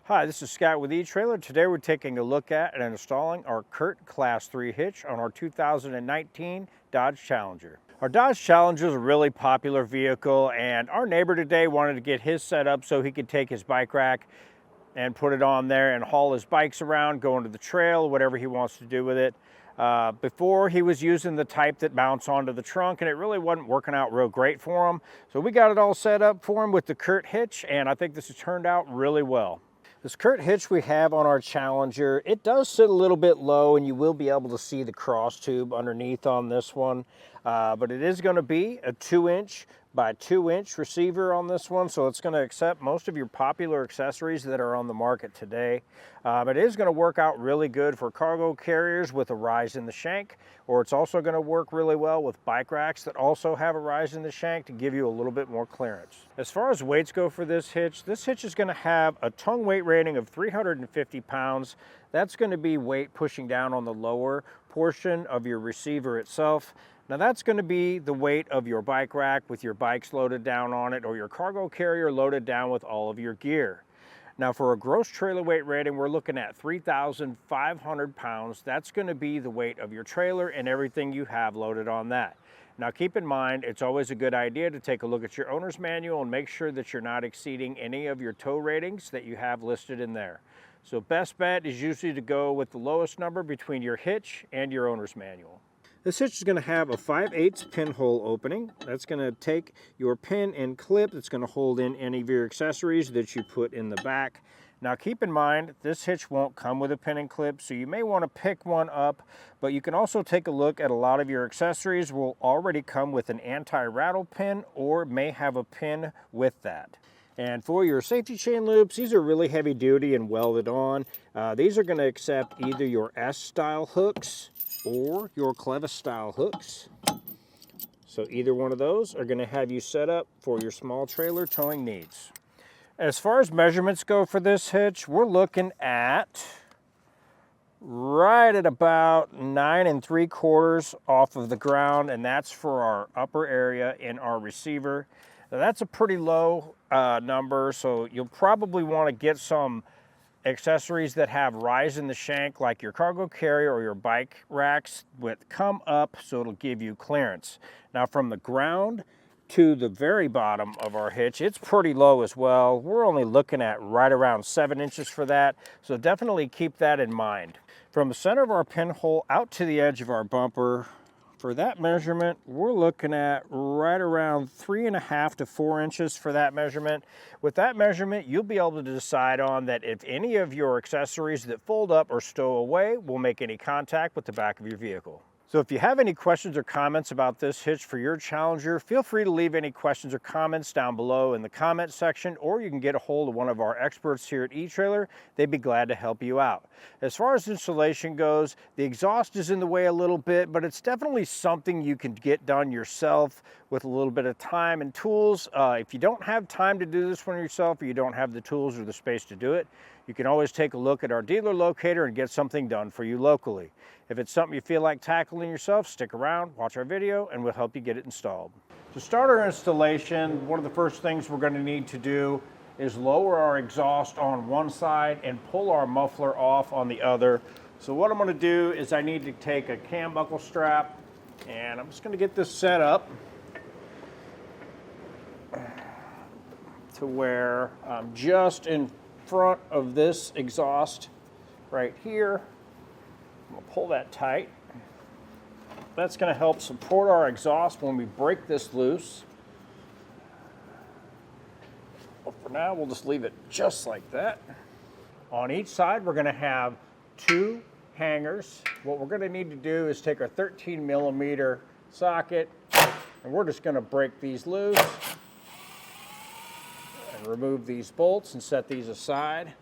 Hi, this is Scott with eTrailer. Today we're taking a look at and installing our CURT Class 3 hitch on our 2019 Dodge Challenger. Our Dodge Challenger is a really popular vehicle, and our neighbor today wanted to get his set up so he could take his bike rack and put it on there and haul his bikes around, go into the trail, whatever he wants to do with it. Before he was using the type that mounts onto the trunk, and it really wasn't working out real great for him. So we got it all set up for him with the CURT hitch, and I think this has turned out really well. This CURT hitch we have on our Challenger, it does sit a little bit low, and you will be able to see the cross tube underneath on this one. But it is going to be a 2-inch by 2-inch receiver on this one, so it's going to accept most of your popular accessories that are on the market today. It is going to work out really good for cargo carriers with a rise in the shank, or it's also going to work really well with bike racks that also have a rise in the shank to give you a little bit more clearance. As far as weights go for this hitch is going to have a tongue weight rating of 350 pounds. That's going to be weight pushing down on the lower portion of your receiver itself. Now that's going to be the weight of your bike rack with your bikes loaded down on it, or your cargo carrier loaded down with all of your gear. Now for a gross trailer weight rating, we're looking at 3,500 pounds. That's going to be the weight of your trailer and everything you have loaded on that. Now keep in mind, it's always a good idea to take a look at your owner's manual and make sure that you're not exceeding any of your tow ratings that you have listed in there. So best bet is usually to go with the lowest number between your hitch and your owner's manual. This hitch is going to have a 5/8 pinhole opening. That's going to take your pin and clip. It's going to hold in any of your accessories that you put in the back. Now keep in mind, this hitch won't come with a pin and clip, so you may want to pick one up, but you can also take a look at a lot of your accessories will already come with an anti-rattle pin or may have a pin with that. And for your safety chain loops, these are really heavy duty and welded on. These are going to accept either your S-style hooks or your clevis style hooks. So either one of those are going to have you set up for your small trailer towing needs. As far as measurements go for this hitch, we're looking at right at about 9 3/4 off of the ground, and that's for our upper area in our receiver. Now that's a pretty low number, so you'll probably want to get some accessories that have rise in the shank, like your cargo carrier or your bike racks, with come up so it'll give you clearance. Now from the ground to the very bottom of our hitch, it's pretty low as well. We're only looking at right around 7 inches for that, so definitely keep that in mind. From the center of our pinhole out to the edge of our bumper, for that measurement, we're looking at right around 3.5 to 4 inches for that measurement. With that measurement, you'll be able to decide on that if any of your accessories that fold up or stow away will make any contact with the back of your vehicle. So if you have any questions or comments about this hitch for your Challenger, feel free to leave any questions or comments down below in the comment section, or you can get a hold of one of our experts here at eTrailer. They'd be glad to help you out. As far as installation goes, the exhaust is in the way a little bit, but it's definitely something you can get done yourself with a little bit of time and tools. If you don't have time to do this one yourself, or you don't have the tools or the space to do it, you can always take a look at our dealer locator and get something done for you locally. If it's something you feel like tackling yourself, stick around, watch our video, and we'll help you get it installed. To start our installation, one of the first things we're going to need to do is lower our exhaust on one side and pull our muffler off on the other. So what I'm going to do is I need to take a cam buckle strap, and I'm just going to get this set up to where I'm just in front of this exhaust right here. I'm going to pull that tight. That's going to help support our exhaust when we break this loose. But for now, we'll just leave it just like that. On each side, we're going to have 2 hangers. What we're going to need to do is take our 13mm socket, and we're just going to break these loose and remove these bolts and set these aside.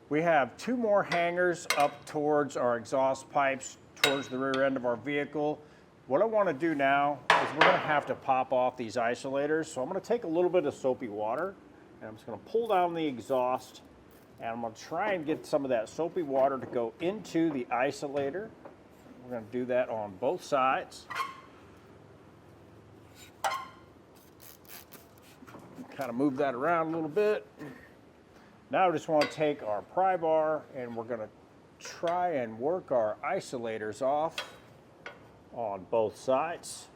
We have 2 more hangers up towards our exhaust pipes, towards the rear end of our vehicle. What I want to do now is we're going to have to pop off these isolators. So I'm going to take a little bit of soapy water, and I'm just going to pull down the exhaust, and I'm going to try and get some of that soapy water to go into the isolator. We're going to do that on both sides. kind of move that around a little bit. Now I just want to take our pry bar and we're going to try and work our isolators off on both sides.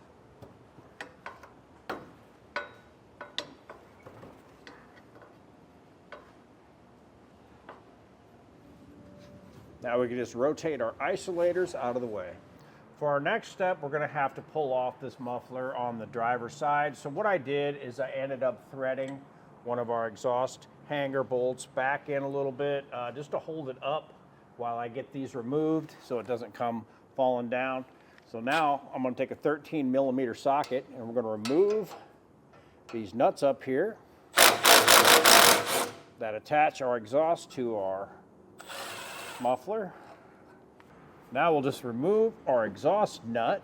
Now we can just rotate our isolators out of the way. For our next step, we're going to have to pull off this muffler on the driver's side. So what I did is I ended up threading one of our exhaust hanger bolts back in a little bit just to hold it up while I get these removed so it doesn't come falling down. So now I'm going to take a 13 millimeter socket and we're going to remove these nuts up here that attach our exhaust to our muffler. Now we'll just remove our exhaust nut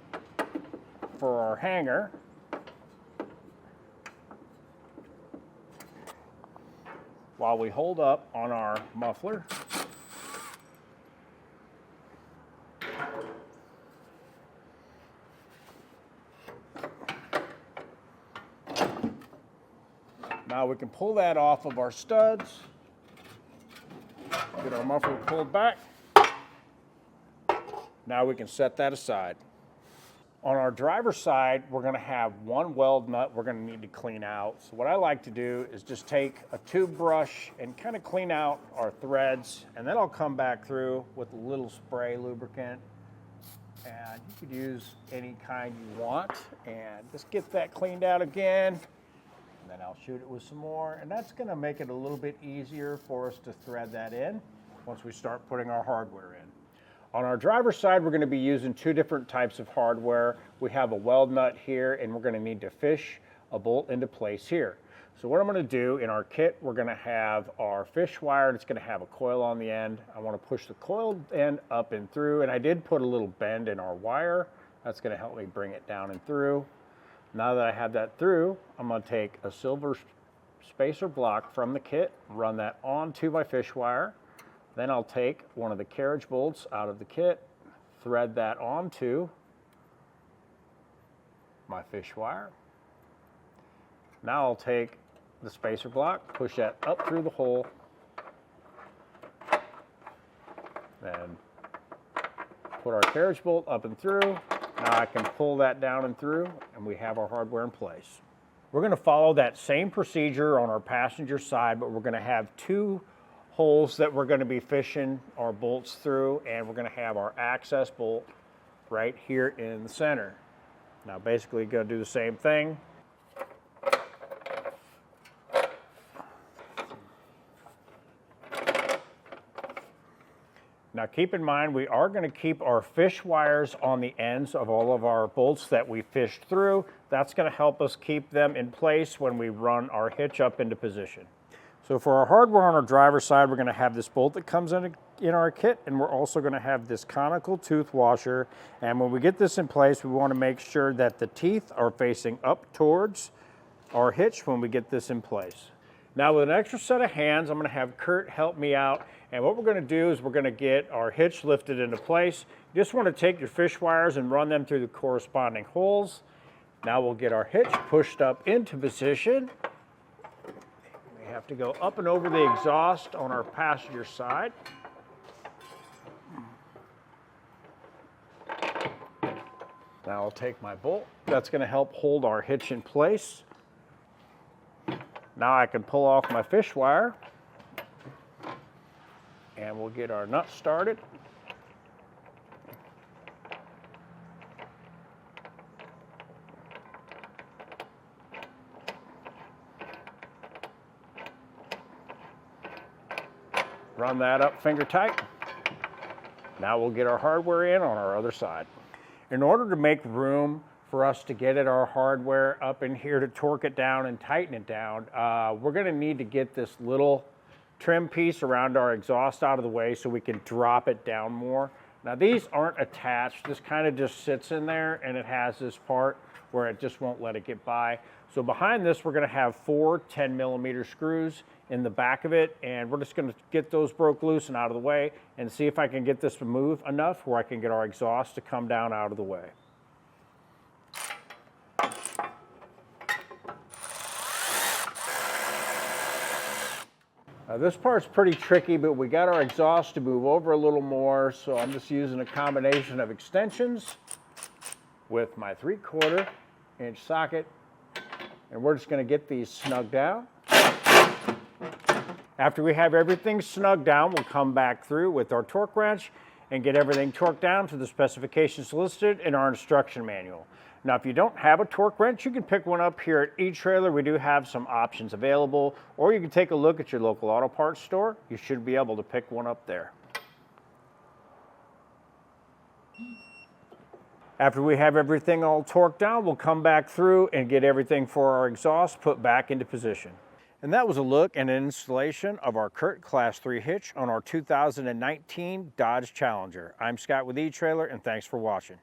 for our hanger. While we hold up on our muffler. Now we can pull that off of our studs. Get our muffler pulled back. Now we can set that aside. On our driver's side, we're going to have one weld nut we're going to need to clean out. So what I like to do is just take a tube brush and kind of clean out our threads, and then I'll come back through with a little spray lubricant. And you could use any kind you want, and just get that cleaned out again. And then I'll shoot it with some more, and that's going to make it a little bit easier for us to thread that in once we start putting our hardware in. On our driver's side, we're going to be using two different types of hardware. We have a weld nut here, and we're going to need to fish a bolt into place here. So what I'm going to do in our kit, we're going to have our fish wire, and it's going to have a coil on the end. I want to push the coil end up and through, and I did put a little bend in our wire. That's going to help me bring it down and through. Now that I have that through, I'm going to take a silver spacer block from the kit, run that onto my fish wire. Then I'll take one of the carriage bolts out of the kit, thread that onto my fish wire. Now I'll take the spacer block, push that up through the hole, then put our carriage bolt up and through. Now I can pull that down and through, and we have our hardware in place. We're going to follow that same procedure on our passenger side, but we're going to have two holes that we're going to be fishing our bolts through, and we're going to have our access bolt right here in the center. Now basically going to do the same thing. Now keep in mind, we are going to keep our fish wires on the ends of all of our bolts that we fished through. That's going to help us keep them in place when we run our hitch up into position. So for our hardware on our driver's side, we're going to have this bolt that comes in our kit, and we're also going to have this conical tooth washer. And when we get this in place, we want to make sure that the teeth are facing up towards our hitch when we get this in place. Now with an extra set of hands, I'm going to have Kurt help me out. And what we're going to do is we're going to get our hitch lifted into place. You just want to take your fish wires and run them through the corresponding holes. Now we'll get our hitch pushed up into position. We have to go up and over the exhaust on our passenger side. Now I'll take my bolt. That's going to help hold our hitch in place. Now I can pull off my fish wire, and we'll get our nut started. Run that up finger tight. Now we'll get our hardware in on our other side. In order to make room for us to get our hardware up in here to torque it down and tighten it down, we're going to need to get this little trim piece around our exhaust out of the way so we can drop it down more. Now these aren't attached. This kind of just sits in there, and it has this part where it just won't let it get by. So behind this, we're going to have 4 10-millimeter screws in the back of it, and we're just going to get those broke loose and out of the way and see if I can get this to move enough where I can get our exhaust to come down out of the way. This part's pretty tricky, but we got our exhaust to move over a little more, so I'm just using a combination of extensions with my 3/4 inch socket, and we're just going to get these snugged down. After we have everything snugged down, we'll come back through with our torque wrench and get everything torqued down to the specifications listed in our instruction manual. Now, if you don't have a torque wrench, you can pick one up here at eTrailer. We do have some options available, or you can take a look at your local auto parts store. You should be able to pick one up there. After we have everything all torqued down, we'll come back through and get everything for our exhaust put back into position. And that was a look and an installation of our CURT Class 3 hitch on our 2019 Dodge Challenger. I'm Scott with eTrailer, and thanks for watching.